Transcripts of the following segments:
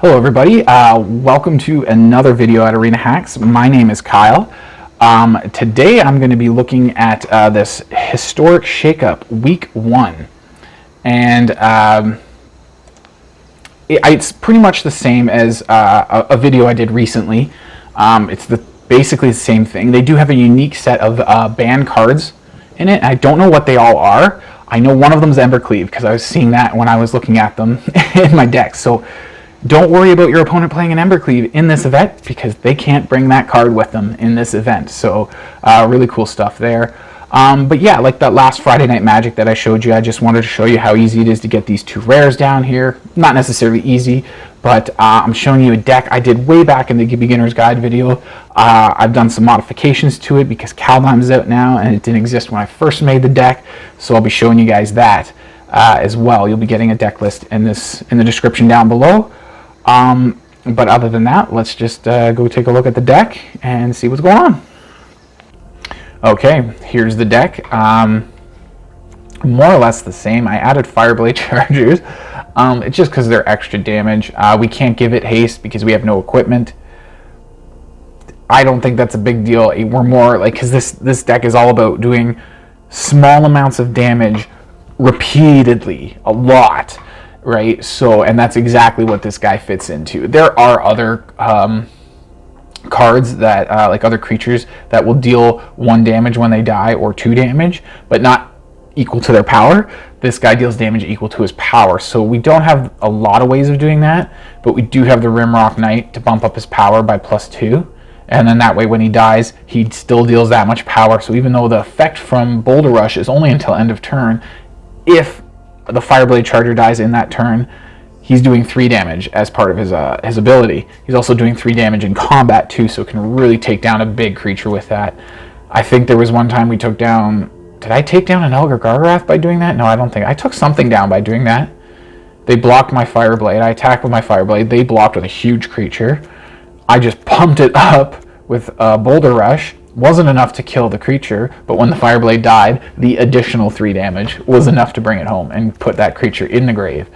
Hello everybody, welcome to another video at Arena Hacks. My name is Kyle. Today I'm going to be looking at this historic shakeup week 1. And it's pretty much the same as a video I did recently. It's basically the same thing. They do have a unique set of banned cards in it. I don't know what they all are. I know one of them is Embercleave because I was seeing that when I was looking at them in my deck. So don't worry about your opponent playing an Embercleave in this event because they can't bring that card with them in this event. So really cool stuff there. But yeah, like that last Friday Night Magic that I showed you, I just wanted to show you how easy it is to get these 2 rares down here. Not necessarily easy, but I'm showing you a deck I did way back in the Beginner's Guide video. I've done some modifications to it because Kaldheim is out now and it didn't exist when I first made the deck. So I'll be showing you guys that as well. You'll be getting a deck list in the description down below. But other than that, let's just go take a look at the deck and see what's going on. Okay, here's the deck. More or less the same. I added Fireblade Chargers. It's just because they're extra damage. We can't give it haste because we have no equipment. I don't think that's a big deal. We're more like, because this deck is all about doing small amounts of damage repeatedly, a lot. Right, so, and that's exactly what this guy fits into. There are other cards that, like other creatures, that will deal 1 damage when they die or 2 damage, but not equal to their power. This guy deals damage equal to his power, so we don't have a lot of ways of doing that, but we do have the Rimrock Knight to bump up his power by +2, and then that way when he dies, he still deals that much power. So even though the effect from Boulder Rush is only until end of turn, if the Fireblade Charger dies in that turn, he's doing 3 damage as part of his ability. He's also doing 3 damage in combat too, so it can really take down a big creature with that. I think there was one time we took down... Did I take down an Elgar Gargarath by doing that? No, I don't think. I took something down by doing that. They blocked my Fireblade. I attacked with my Fireblade. They blocked with a huge creature. I just pumped it up with Boulder Rush. Wasn't enough to kill the creature, but when the Fireblade died, the additional 3 damage was enough to bring it home and put that creature in the grave.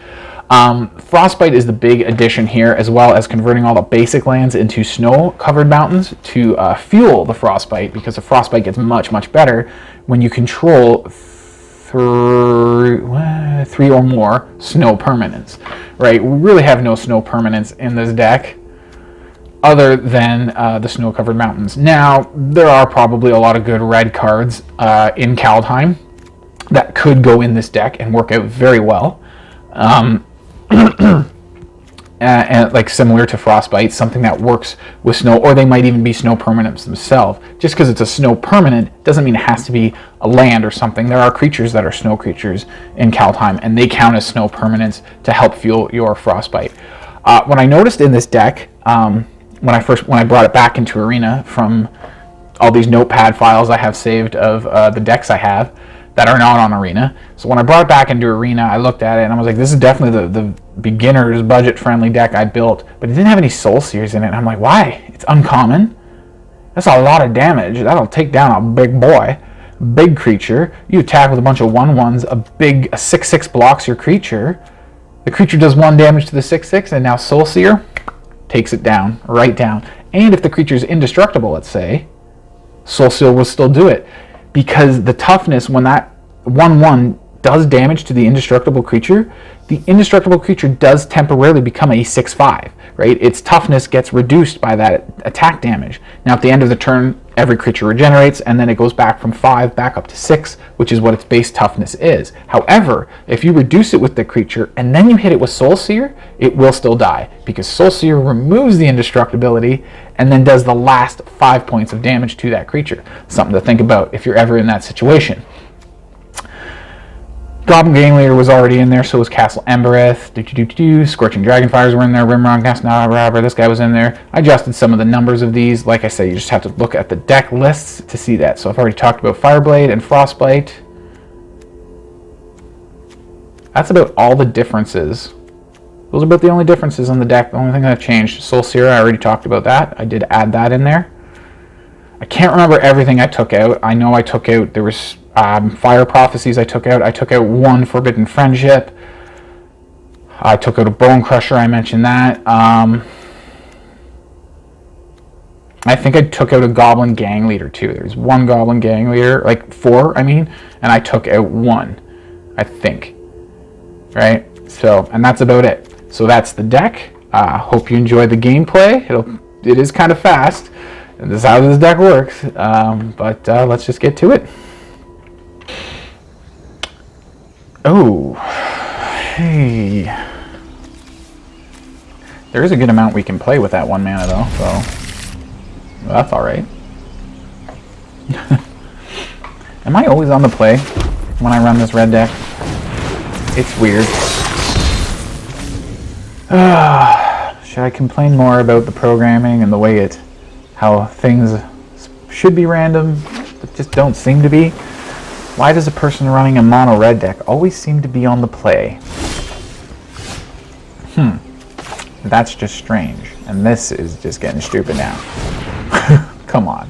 Frostbite is the big addition here, as well as converting all the basic lands into snow-covered mountains to fuel the Frostbite, because the Frostbite gets much, much better when you control 3 or more snow permanents. Right? We really have no snow permanents in this deck, other than the snow-covered mountains. Now, there are probably a lot of good red cards in Kaldheim that could go in this deck and work out very well. And like similar to Frostbite, something that works with snow, or they might even be snow permanents themselves. Just because it's a snow permanent doesn't mean it has to be a land or something. There are creatures that are snow creatures in Kaldheim, and they count as snow permanents to help fuel your Frostbite. What I noticed in this deck, when I brought it back into Arena from all these notepad files I have saved of the decks I have that are not on Arena. So when I brought it back into Arena, I looked at it and I was like, this is definitely the beginner's budget-friendly deck I built, but it didn't have any Soul Sears in it. And I'm like, why? It's uncommon. That's a lot of damage. That'll take down a big boy, big creature. You attack with a bunch of 1/1s, a 6/6 blocks your creature. The creature does 1 damage to the 6/6, and now Soul Sear takes it down, right down. And if the creature is indestructible, let's say, Soul Sear will still do it. Because the toughness, when that 1/1 does damage to the indestructible creature, the indestructible creature does temporarily become a 6/5, right? Its toughness gets reduced by that attack damage. Now at the end of the turn, every creature regenerates, and then it goes back from 5 back up to 6, which is what its base toughness is. However, if you reduce it with the creature and then you hit it with Soul Sear, it will still die, because Soul Sear removes the indestructibility and then does the last 5 points of damage to that creature. Something to think about if you're ever in that situation. Goblin Game Leader was already in there, so was Castle Embereth. Scorching Dragonfires were in there. Rimrock Knight, this guy was in there. I adjusted some of the numbers of these. Like I said, you just have to look at the deck lists to see that. So I've already talked about Fireblade and Frostbite. That's about all the differences. Those are about the only differences on the deck. The only thing that changed. Soul Sear, I already talked about that. I did add that in there. I can't remember everything I took out. I know I took out, there was Fire Prophecies I took out. I took out 1 Forbidden Friendship. I took out a Bone Crusher, I mentioned that. I think I took out a Goblin Gang Leader too. There's one Goblin Gang Leader, like 4, I mean, and I took out 1, I think. Right? So, and that's about it. So that's the deck. Hope you enjoyed the gameplay. It is kind of fast. And this is how this deck works. But let's just get to it. Oh, hey. There is a good amount we can play with that 1 mana though, so well, that's alright. Am I always on the play when I run this red deck? It's weird. Should I complain more about the programming and the way how things should be random, but just don't seem to be? Why does a person running a mono red deck always seem to be on the play? That's just strange. And this is just getting stupid now. Come on.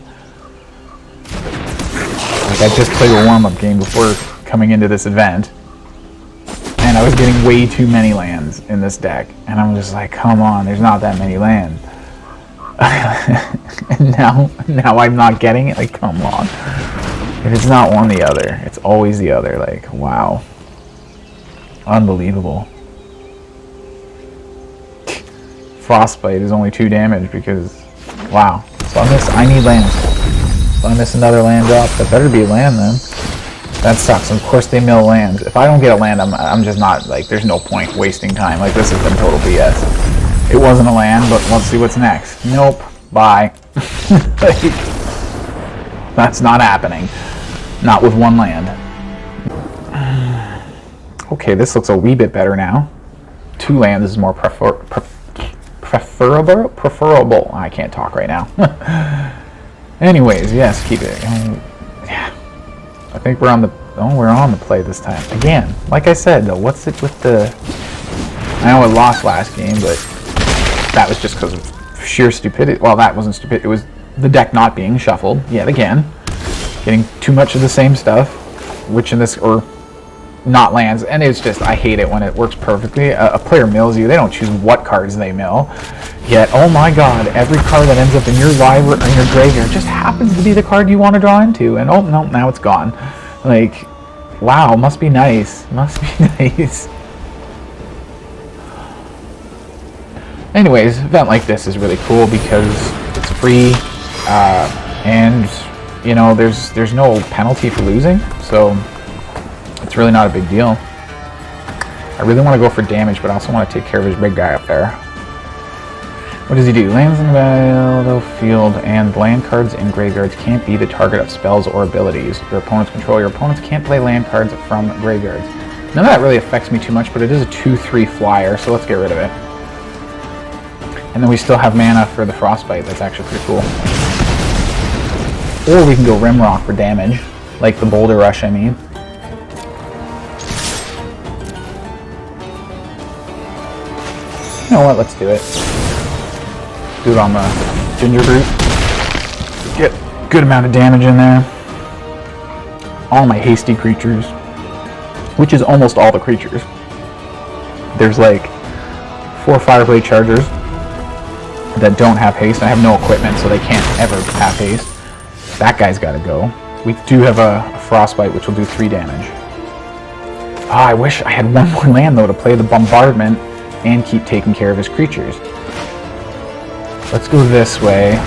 Like, I just played a warm-up game before coming into this event, and I was getting way too many lands in this deck. And I'm just like, come on, there's not that many lands. And now I'm not getting it? Like, come on. If it's not one, the other. It's always the other. Like, wow. Unbelievable. Frostbite is only 2 damage because, wow. So I need lands. So I miss another land drop. That better be a land then. That sucks. Of course they mill lands. If I don't get a land, I'm just not, like, there's no point wasting time. Like, this has been total BS. It wasn't a land, but let's see what's next. Nope. Bye. Like, that's not happening. Not with 1 land. Okay, this looks a wee bit better now. 2 lands is more preferable. I can't talk right now. Anyways, yes, keep it. Yeah. I think we're on the play this time. Again, like I said though, what's it with the... I know I lost last game, but that was just because of sheer stupidity. Well, that wasn't stupid. It was the deck not being shuffled yet again. Getting too much of the same stuff, which in this, or not lands, and it's just, I hate it when it works perfectly. A player mills you, they don't choose what cards they mill, yet, oh my god, every card that ends up in your library or in your graveyard just happens to be the card you want to draw into, and oh no, now it's gone. Like, wow, must be nice. Must be nice. Anyways, an event like this is really cool because it's free, and you know, there's no penalty for losing, so it's really not a big deal. I really want to go for damage, but I also want to take care of his big guy up there. What does he do? Lands in the battlefield and land cards in graveyards can't be the target of spells or abilities your opponents control. Your opponents can't play land cards from graveyards. None of that really affects me too much, but it is a 2/3 flyer, so let's get rid of it. And then we still have mana for the Frostbite. That's actually pretty cool. Or we can go Rimrock for damage, like the Boulder Rush, I mean. You know what, let's do it. Do it on the Gingerbrute. Get a good amount of damage in there. All my hasty creatures, which is almost all the creatures. There's like 4 Fireblade Chargers that don't have haste. I have no equipment, so they can't ever have haste. That guy's got to go. We do have a Frostbite, which will do 3 damage. Oh, I wish I had 1 more land, though, to play the Bombardment and keep taking care of his creatures. Let's go this way.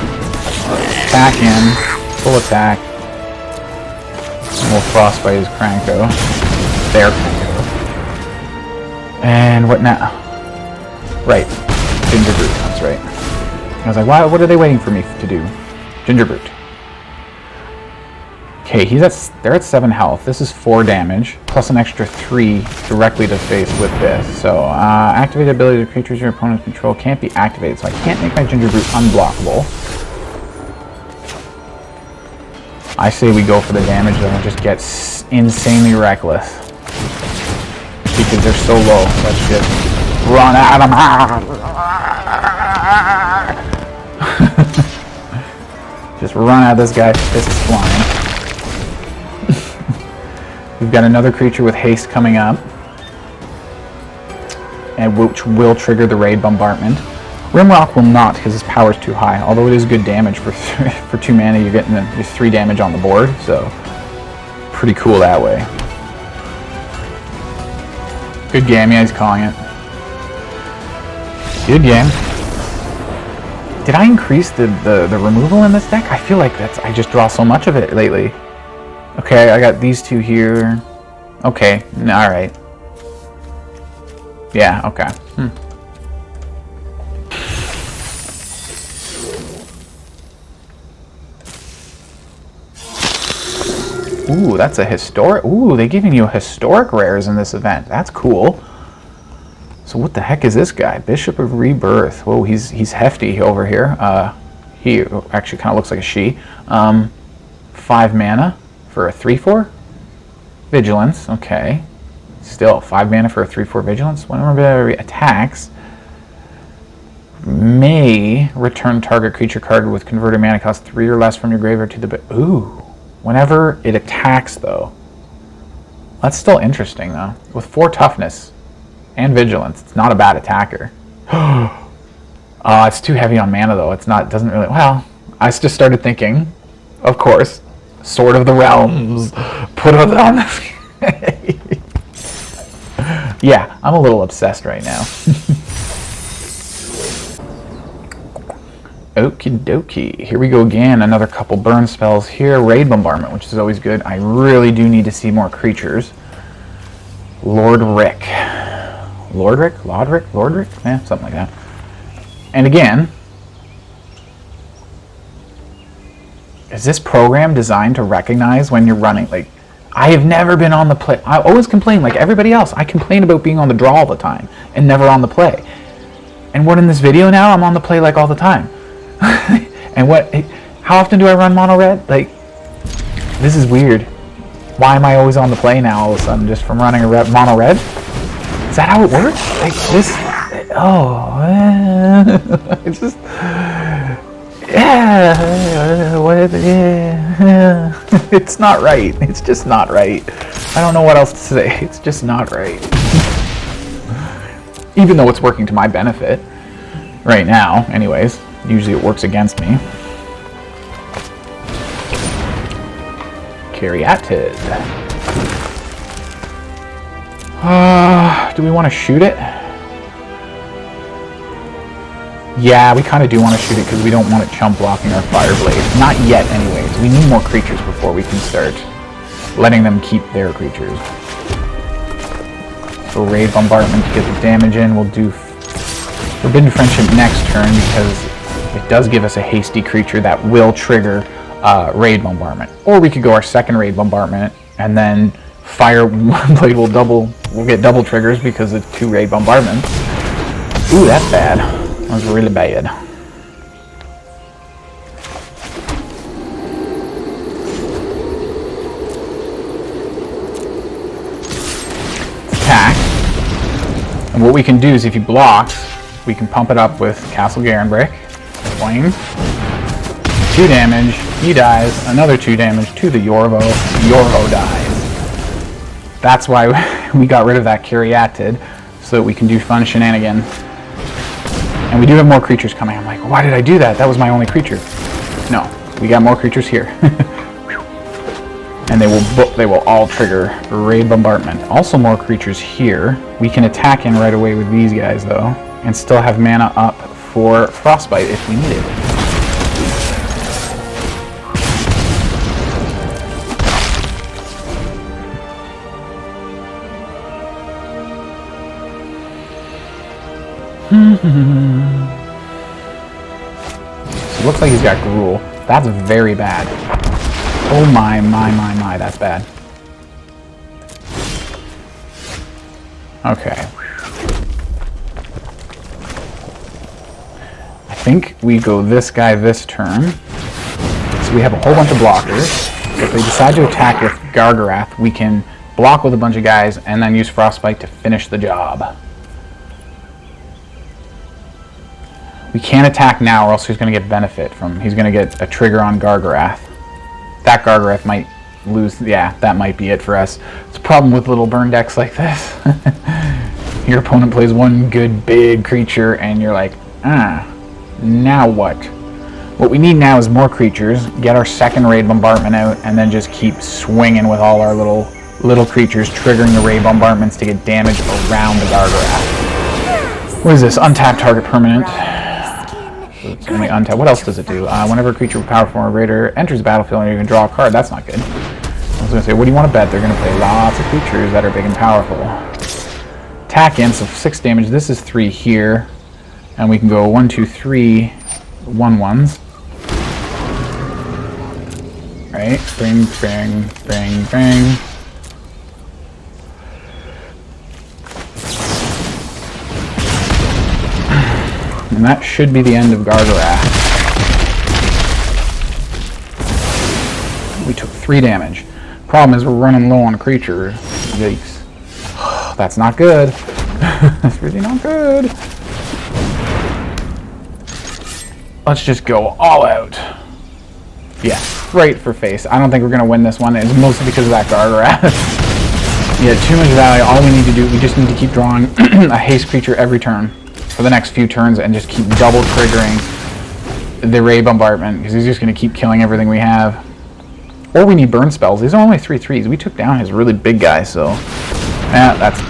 Back in. Full attack. And we'll Frostbite his Cranko. Their Cranko. And what now? Right. Gingerbrute. That's right. I was like, why? What are they waiting for me to do? Gingerbrute. Okay, they're at 7 health. This is 4 damage, plus an extra 3 directly to face with this. So, activated ability to creatures your opponents control can't be activated, so I can't make my Gingerbrute unblockable. I say we go for the damage, though, and just get insanely reckless. Because they're so low. Let's just run at them. Just run at this guy, fists flying. We've got another creature with haste coming up. and which will trigger the Raid Bombardment. Rimrock will not, because his power is too high, although it is good damage for 2 mana. You're getting your 3 damage on the board, so pretty cool that way. Good game, yeah, he's calling it. Good game. Did I increase the removal in this deck? I feel like I just draw so much of it lately. Okay, I got these 2 here. Okay, alright. Yeah, okay. Ooh, that's a historic... Ooh, they're giving you historic rares in this event. That's cool. So what the heck is this guy? Bishop of Rebirth. Whoa, he's hefty over here. He actually kind of looks like a she. 5 mana for a 3/4? Vigilance, okay. Still, 5 mana for a 3/4 Vigilance. Whenever it attacks, may return target creature card with converted mana cost 3 or less from your graveyard to the... Ooh. Whenever it attacks, though. That's still interesting, though. With 4 toughness and vigilance, it's not a bad attacker. It's too heavy on mana, though. It doesn't really... Well, I just started thinking, of course, Sword of the Realms. Put it on this... Yeah, I'm a little obsessed right now. Okie dokie. Here we go again. Another couple burn spells here. Raid Bombardment, which is always good. I really do need to see more creatures. Lord Rick. Yeah, something like that. And again, is this program designed to recognize when you're running? Like, I have never been on the play. I always complain, like everybody else. I complain about being on the draw all the time and never on the play. And what in this video now? I'm on the play like all the time. And how often do I run mono red? Like, this is weird. Why am I always on the play now all of a sudden just from running a mono red? Is that how it works? Like this? It's just, it's not right. It's just not right. I don't know what else to say. It's just not right. Even though it's working to my benefit right now, anyways. Usually it works against me. Caryatid. Do we want to shoot it? Yeah, we kind of do want to shoot it because we don't want it chump blocking our Fireblade. Not yet, anyways. We need more creatures before we can start letting them keep their creatures. So Raid Bombardment to get the damage in. We'll do Forbidden Friendship next turn because it does give us a hasty creature that will trigger Raid Bombardment. Or we could go our second Raid Bombardment and then Fireblade will get double triggers because of 2 Raid Bombardments. Ooh, that's bad. That was really bad. Attack. And what we can do is if he blocks, we can pump it up with Castle Embereth. Boing. 2 damage. He dies. Another 2 damage to the Yorvo. Yorvo dies. That's why we got rid of that Caryatid, so that we can do fun shenanigans. And we do have more creatures coming. I'm like, why did I do that? That was my only creature. No, we got more creatures here. And they will all trigger Raid Bombardment. Also more creatures here. We can attack in right away with these guys though, and still have mana up for Frostbite if we need it. So it looks like he's got Gruul. That's very bad. Oh my, that's bad. Okay. I think we go this guy this turn. So we have a whole bunch of blockers. So if they decide to attack with Gargarath, we can block with a bunch of guys and then use Frostbite to finish the job. We can't attack now or else he's going to get benefit from... He's going to get a trigger on Gargarath. That Gargarath might lose... Yeah, that might be it for us. It's a problem with little burn decks like this. Your opponent plays one good big creature and you're like, now what? What we need now is more creatures, get our second Raid Bombardment out, and then just keep swinging with all our little creatures, triggering the Raid Bombardments to get damage around the Gargorath. What is this? Untapped target permanent. It's only untapped. What else does it do? Whenever a creature with powerful or greater enters the battlefield and you can draw a card. That's not good. I was going to say, what do you want to bet? They're going to play lots of creatures that are big and powerful. Attack in, so 6 damage. This is 3 here. And we can go 1, 2, 3, 1/1s. Right? Bang, bang, bang, bang. And that should be the end of Gargorath. We took 3 damage. Problem is we're running low on a creature. Yikes. That's not good. That's really not good. Let's just go all out. Yeah, right for face. I don't think we're going to win this one. It's mostly because of that Gargorath. Yeah, too much value. All we need to do, we just need to keep drawing a haste creature every turn for the next few turns and just keep double triggering the Raid Bombardment because he's just going to keep killing everything we have. Or we need burn spells. These are only 3/3s. We took down his really big guy, so that's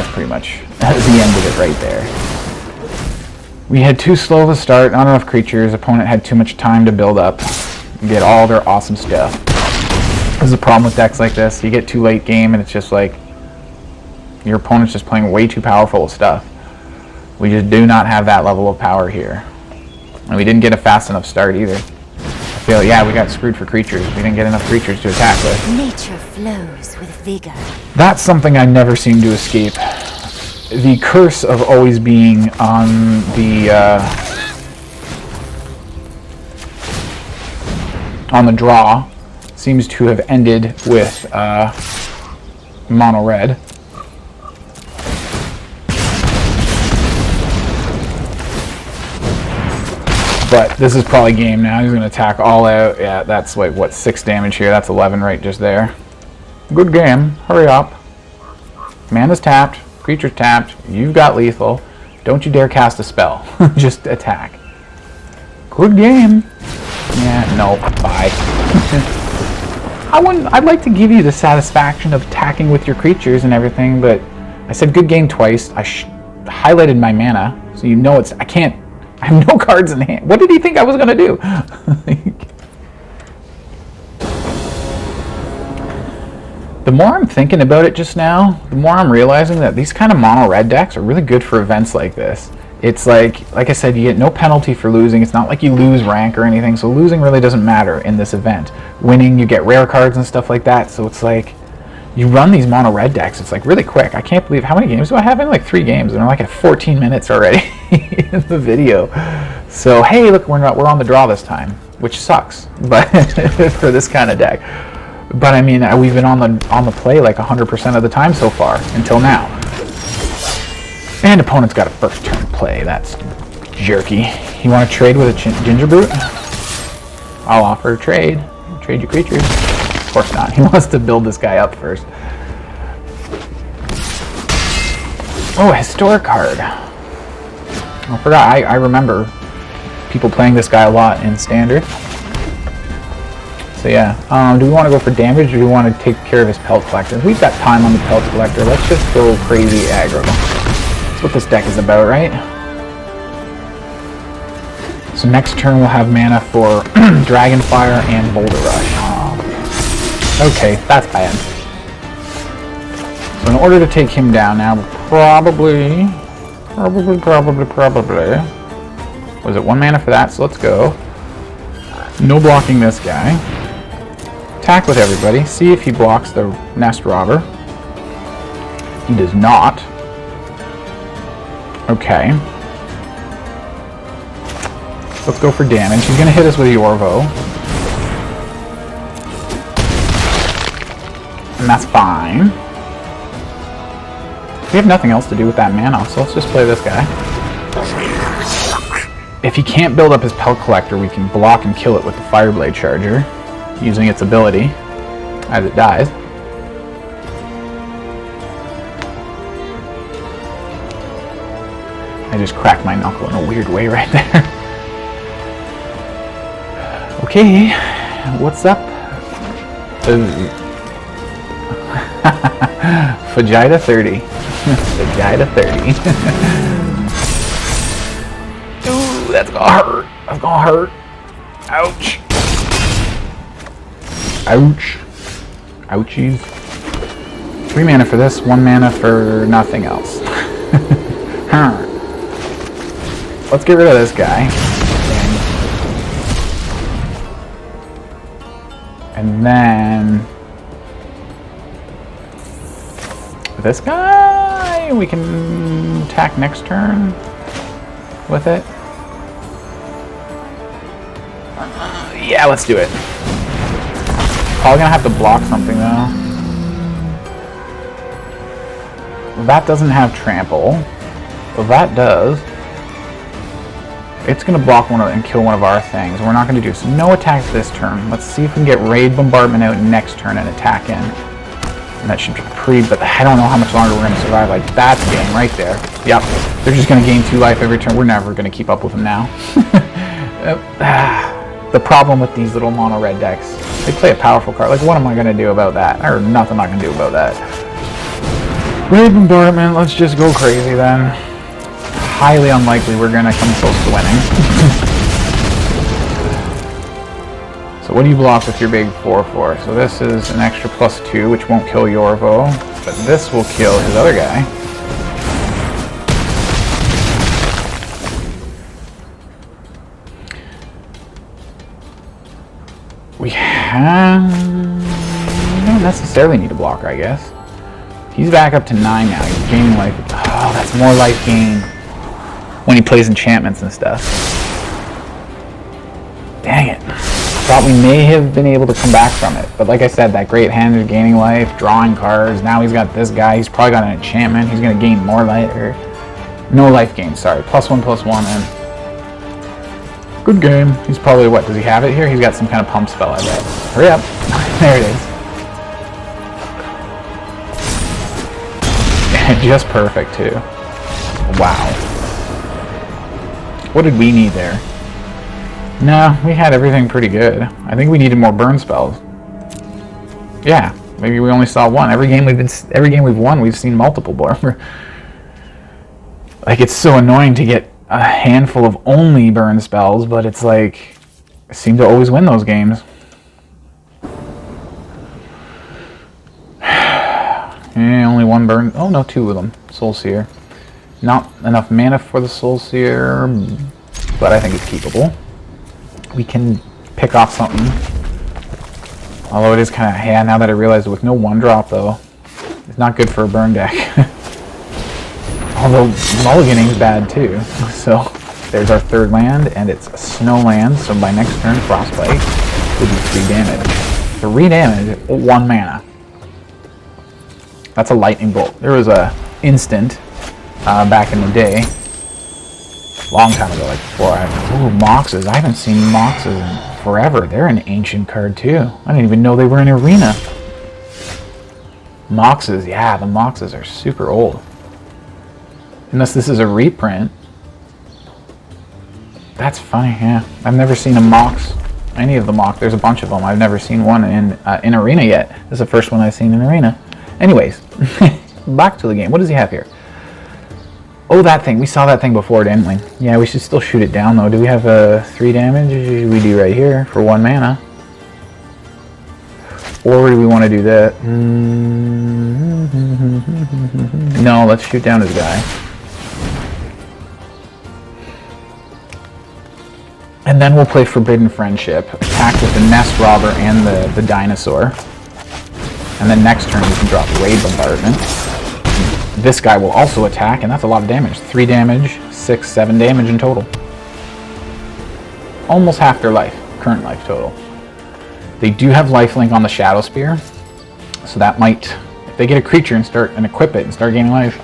pretty much the end of it right there. We had too slow of a start, not enough creatures. Opponent had too much time to build up and get all their awesome stuff. This is the problem with decks like this. You get too late game and it's just like your opponent's just playing way too powerful stuff. We just do not have that level of power here. And we didn't get a fast enough start either. I feel, yeah, we got screwed for creatures. We didn't get enough creatures to attack with. Nature flows with vigor. That's something I never seem to escape. The curse of always being on the draw seems to have ended with mono red. But this is probably game now. He's going to attack all out. Yeah, that's like, what, 6 damage here. That's 11 right just there. Good game. Hurry up. Mana's tapped. Creature's tapped. You've got lethal. Don't you dare cast a spell. Just attack. Good game. Yeah, no. Bye. I'd like to give you the satisfaction of attacking with your creatures and everything, but I said good game twice. I highlighted my mana, so you know it's... I have no cards in hand. What did he think I was going to do? The more I'm thinking about it just now, the more I'm realizing that these kind of mono red decks are really good for events like this. It's like I said, you get no penalty for losing. It's not like you lose rank or anything, so losing really doesn't matter in this event. Winning, you get rare cards and stuff like that, so it's like you run these mono red decks, it's like really quick. I can't believe how many games do I have in? Like 3 games, and I'm like at 14 minutes already in the video. So hey, look, we're on the draw this time, which sucks, but for this kind of deck. But I mean, we've been on the play like 100% of the time so far until now. And opponent's got a first turn play. That's jerky. You want to trade with a Gingerbrute? I'll offer a trade. Trade your creatures. Of course not. He wants to build this guy up first. Oh, a historic card. I forgot. I remember people playing this guy a lot in Standard. So yeah, do we want to go for damage or do we want to take care of his Pelt Collector? We've got time on the Pelt Collector. Let's just go crazy aggro. That's what this deck is about, right? So next turn we'll have mana for Dragonfire and Boulder Rush. Okay, that's bad. So in order to take him down now, probably... Was it 1 mana for that? So let's go. No blocking this guy. Attack with everybody. See if he blocks the Nest Robber. He does not. Okay. Let's go for damage. He's going to hit us with Yorvo. And that's fine. We have nothing else to do with that mana, so let's just play this guy. If he can't build up his Pelt Collector, we can block and kill it with the Fireblade Charger, using its ability as it dies. I just cracked my knuckle in a weird way right there. Okay, what's up? Vegeta 30. Vegeta 30. Ooh, that's gonna hurt. That's gonna hurt. Ouch. Ouch. Ouchies. 3 mana for this, 1 mana for nothing else. Huh. Let's get rid of this guy. And then this guy, we can attack next turn with it. Yeah, let's do it. Probably gonna have to block something though. That doesn't have trample. Well, that does. It's going to block one of and kill one of our things. We're not going to do so. No attacks this turn. Let's see if we can get Raid Bombardment out next turn and attack in. And that should be pretty, but I don't know how much longer we're going to survive. Like, that's game right there. Yep. They're just going to gain 2 life every turn. We're never going to keep up with them now. The problem with these little mono red decks, they play a powerful card. Like, what am I going to do about that? Or nothing I can do about that. Raid Bombardment, let's just go crazy then. Highly unlikely we're going to come close to winning. So what do you block with your big 4/4? So this is an extra +2, which won't kill Yorvo, but this will kill his other guy. We don't necessarily need a blocker, I guess. He's back up to 9 now. He's gaining life. Oh, that's more life gain when he plays enchantments and stuff. Dang it. Thought we may have been able to come back from it. But like I said, that great hand is gaining life, drawing cards. Now he's got this guy. He's probably got an enchantment. He's going to gain more life. Or no life gain, sorry. +1/+1. And good game. He's probably, what, does he have it here? He's got some kind of pump spell, I bet. Hurry up. There it is. Just perfect, too. Wow. What did we need there? No, we had everything pretty good. I think we needed more burn spells. Yeah, maybe we only saw one. Every game we've won, we've seen multiple burn. Like, it's so annoying to get a handful of only burn spells, but it's like I seem to always win those games. Only one burn. Oh no, 2 of them. Soul Sear. Not enough mana for the Soul Sear, but I think it's keepable. We can pick off something. Although it is kind of, yeah, now that I realize it, with no 1-drop though, it's not good for a burn deck. Although mulliganing is bad too. So there's our 3rd land, and it's a snow land, so by next turn, Frostbite will do 3 damage. 3 damage, 1 mana. That's a lightning bolt. There was a instant back in the day, long time ago, like before Moxes. I haven't seen Moxes in forever. They're an ancient card too. I didn't even know they were in Arena. Moxes, yeah, the Moxes are super old. Unless this is a reprint. That's funny, yeah. I've never seen a Mox, any of the Mox. There's a bunch of them. I've never seen one in Arena yet. This is the first one I've seen in Arena. Anyways, back to the game. What does he have here? Oh, that thing. We saw that thing before, didn't we? Yeah, we should still shoot it down, though. Do we have 3 damage? We do right here for 1 mana. Or do we want to do that? No, let's shoot down his guy. And then we'll play Forbidden Friendship. Attack with the Nest Robber and the Dinosaur. And then next turn we can drop Raid Bombardment. This guy will also attack, and that's a lot of damage. 3 damage, 6, 7 damage in total. Almost half their life, current life total. They do have lifelink on the Shadow Spear, so that might, if they get a creature and equip it and start gaining life.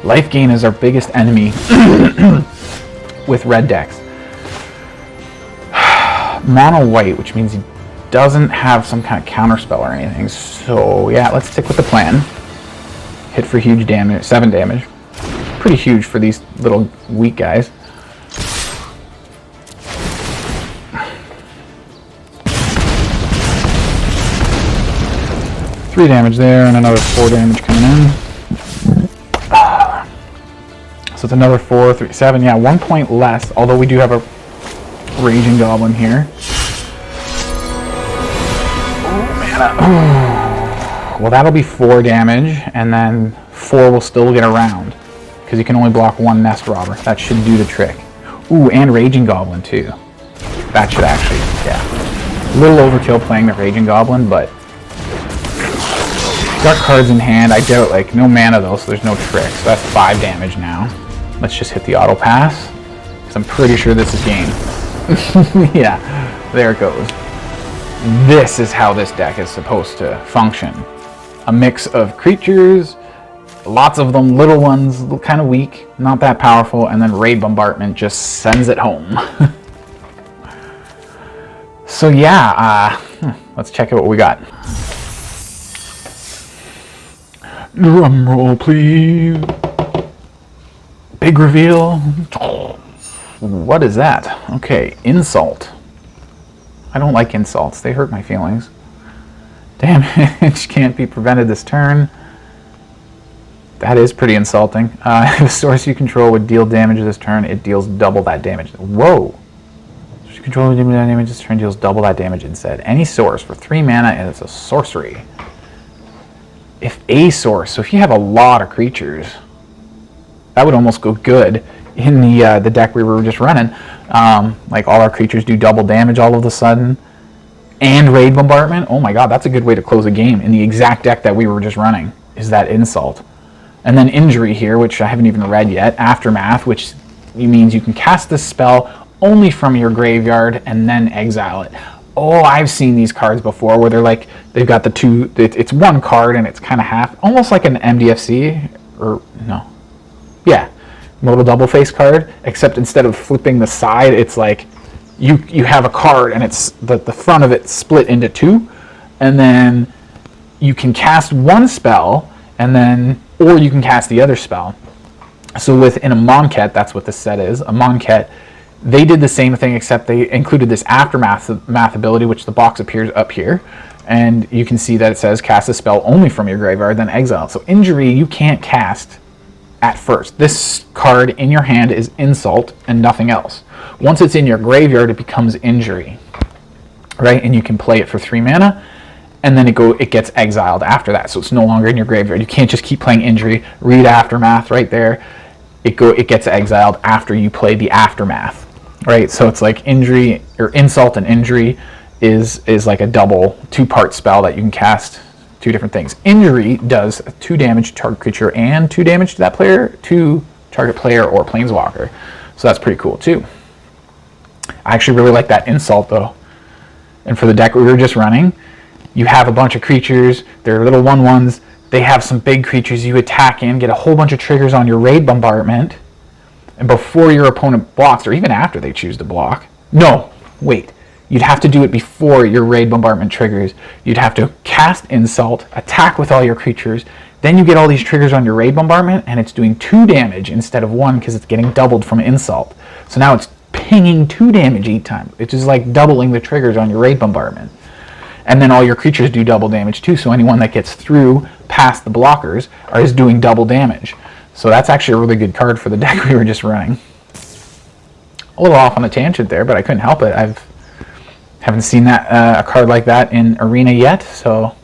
Life gain is our biggest enemy with red decks. Mono white, which means he doesn't have some kind of counter spell or anything. So yeah, let's stick with the plan. Hit for huge damage, 7 damage. pretty huge for these little weak guys. Three damage there, and another 4 damage coming in. So it's another 4, 3, 7. Yeah, 1 point less, although we do have a Raging Goblin here. Oh, mana. Well, that'll be 4 damage, and then 4 will still get around, because you can only block 1 Nest Robber. That should do the trick. Ooh, and Raging Goblin, too. That should actually, yeah. A little overkill playing the Raging Goblin, but got cards in hand. I doubt, like, no mana, though, so there's no trick. So that's 5 damage now. Let's just hit the auto pass, because I'm pretty sure this is game. Yeah, there it goes. This is how this deck is supposed to function. A mix of creatures, lots of them, little ones, kind of weak, not that powerful, and then Raid Bombardment just sends it home. So yeah, let's check out what we got. Drum roll, please. Big reveal. What is that? Okay, Insult. I don't like insults. They hurt my feelings. Damage can't be prevented this turn. That is pretty insulting. If a source you control would deal damage this turn, it deals double that damage. Whoa. Source you control would deal damage this turn, deals double that damage instead. Any source for 3 mana, and it's a sorcery. If a source, so if you have a lot of creatures, that would almost go good in the deck we were just running. Like all our creatures do double damage all of a sudden. And Raid Bombardment. Oh my god, that's a good way to close a game in the exact deck that we were just running, is that Insult. And then Injury here, which I haven't even read yet. Aftermath, which means you can cast this spell only from your graveyard and then exile it. Oh, I've seen these cards before where they're like, they've got the two, it's one card and it's kind of half, almost like an MDFC, or no. Yeah, Modal Double Face card, except instead of flipping the side, it's like you have a card and it's the front of it split into 2, and then you can cast one spell and then, or you can cast the other spell. So within a Monket, that's what this set is, a Monket, they did the same thing, except they included this Aftermath ability, which the box appears up here. And you can see that it says cast a spell only from your graveyard, then exile. So Injury, you can't cast at first. This card in your hand is Insult and nothing else. Once it's in your graveyard, it becomes Injury, right? And you can play it for 3 mana, and then it gets exiled after that. So it's no longer in your graveyard. You can't just keep playing Injury. Read Aftermath right there. It gets exiled after you play the Aftermath. Right, so it's like Injury, or Insult and Injury is like a double 2-part spell that you can cast 2 different things. Injury does 2 damage to target creature and 2 damage to that player, to target player or planeswalker. So that's pretty cool too. I actually really like that Insult though. And for the deck we were just running, you have a bunch of creatures, they're little 1/1s, they have some big creatures you attack in, get a whole bunch of triggers on your Raid Bombardment. And before your opponent blocks, or even after they choose to block. No, wait. You'd have to do it before your Raid Bombardment triggers. You'd have to cast Insult, attack with all your creatures, then you get all these triggers on your Raid Bombardment, and it's doing 2 damage instead of 1 because it's getting doubled from Insult. So now it's pinging 2 damage each time. It's just like doubling the triggers on your Raid Bombardment. And then all your creatures do double damage too, so anyone that gets through past the blockers is doing double damage. So that's actually a really good card for the deck we were just running. A little off on a tangent there, but I couldn't help it. Haven't seen that a card like that in Arena yet, so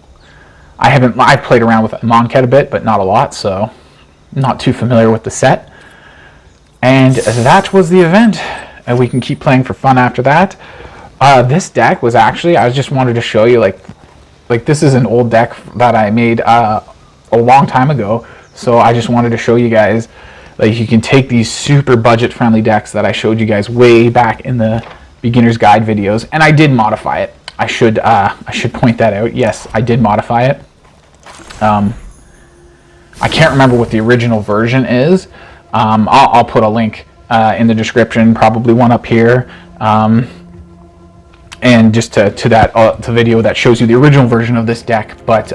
I've played around with Monket a bit, but not a lot, so I'm not too familiar with the set. And that was the event. And we can keep playing for fun after that. This deck was actually, I just wanted to show you, like this is an old deck that I made a long time ago. So I just wanted to show you guys, like, you can take these super budget-friendly decks that I showed you guys way back in the beginner's guide videos, and I did modify it. I should point that out. Yes, I did modify it. I can't remember what the original version is. I'll put a link in the description, probably one up here, and just to that video that shows you the original version of this deck. But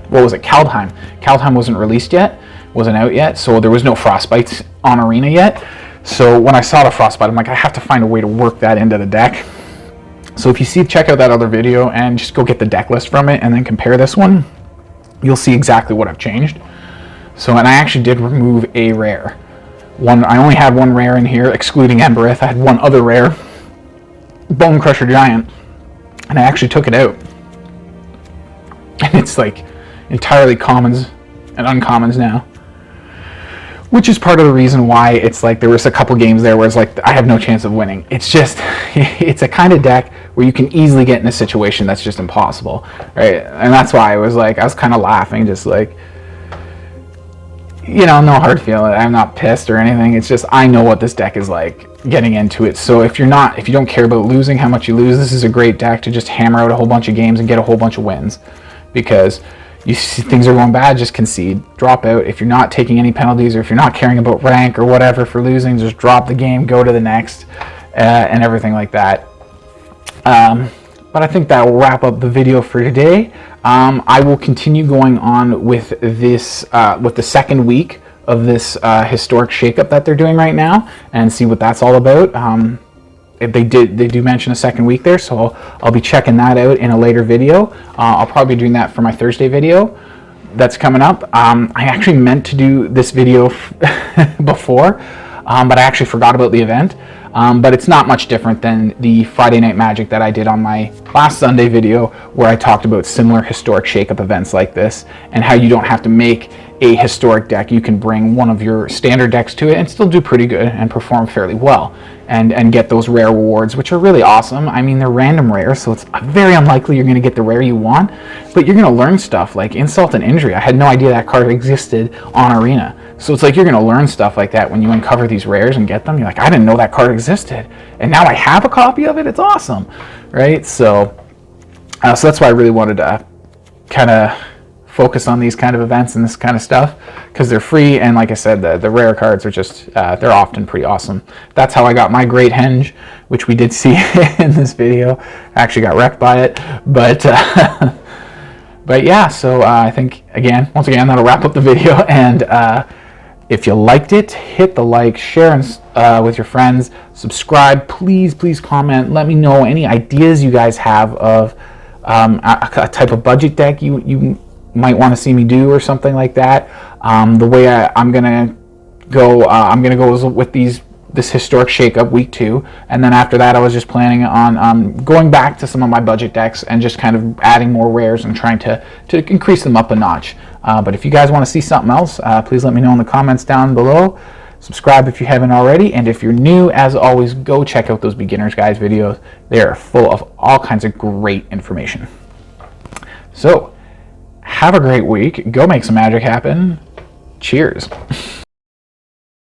what was it? Kaldheim. Kaldheim wasn't released yet, wasn't out yet, so there was no Frostbites on Arena yet. So when I saw the Frostbite, I'm like, I have to find a way to work that into the deck. So if you see, check out that other video and just go get the deck list from it and then compare this one. You'll see exactly what I've changed. So, and I actually did remove a rare. I only had one rare in here, excluding Embereth. I had one other rare, Bone Crusher Giant, and I actually took it out. And it's like entirely commons and uncommons now. Which is part of the reason why it's like there was a couple games there where it's like I have no chance of winning. It's just, it's a kind of deck where you can easily get in a situation that's just impossible, right? And that's why I was kind of laughing, just like, you know, no hard feeling. I'm not pissed or anything. It's just I know what this deck is like getting into it. So if you don't care about losing, how much you lose, this is a great deck to just hammer out a whole bunch of games and get a whole bunch of wins, because you see things are going bad, just concede, drop out. If you're not taking any penalties, or if you're not caring about rank or whatever for losing, just drop the game, go to the next, and everything like that. But I think that will wrap up the video for today. I will continue going on with this, with the second week of this historic shakeup that they're doing right now, and see what that's all about. They do mention a second week there, so I'll be checking that out in a later video. I'll probably be doing that for my Thursday video that's coming up. I actually meant to do this video before, but I actually forgot about the event. But it's not much different than the Friday Night Magic that I did on my last Sunday video, where I talked about similar historic shakeup events like this, and how you don't have to make a historic deck. You can bring one of your standard decks to it and still do pretty good and perform fairly well, and get those rare rewards, which are really awesome. I mean, they're random rares, so it's very unlikely you're going to get the rare you want, but you're going to learn stuff like Insult and Injury. I had no idea that card existed on Arena. So it's like you're going to learn stuff like that when you uncover these rares and get them. You're like, I didn't know that card existed, and now I have a copy of it. It's awesome, right? So that's why I really wanted to kind of focus on these kind of events and this kind of stuff, because they're free, and like I said, the rare cards are just they're often pretty awesome. That's how I got my Great Henge, which we did see in this video. I actually got wrecked by it, but but yeah. So I think once again that'll wrap up the video. And if you liked it, hit the like, share with your friends, subscribe, please comment, let me know any ideas you guys have of a type of budget deck you might want to see me do, or something like that. The way I'm gonna go with this historic shakeup week 2, and then after that I was just planning on going back to some of my budget decks and just kind of adding more rares and trying to increase them up a notch. But if you guys want to see something else, please let me know in the comments down below. Subscribe if you haven't already, and if you're new, as always, go check out those beginner's guys videos. They are full of all kinds of great information. So have a great week, go make some magic happen. Cheers.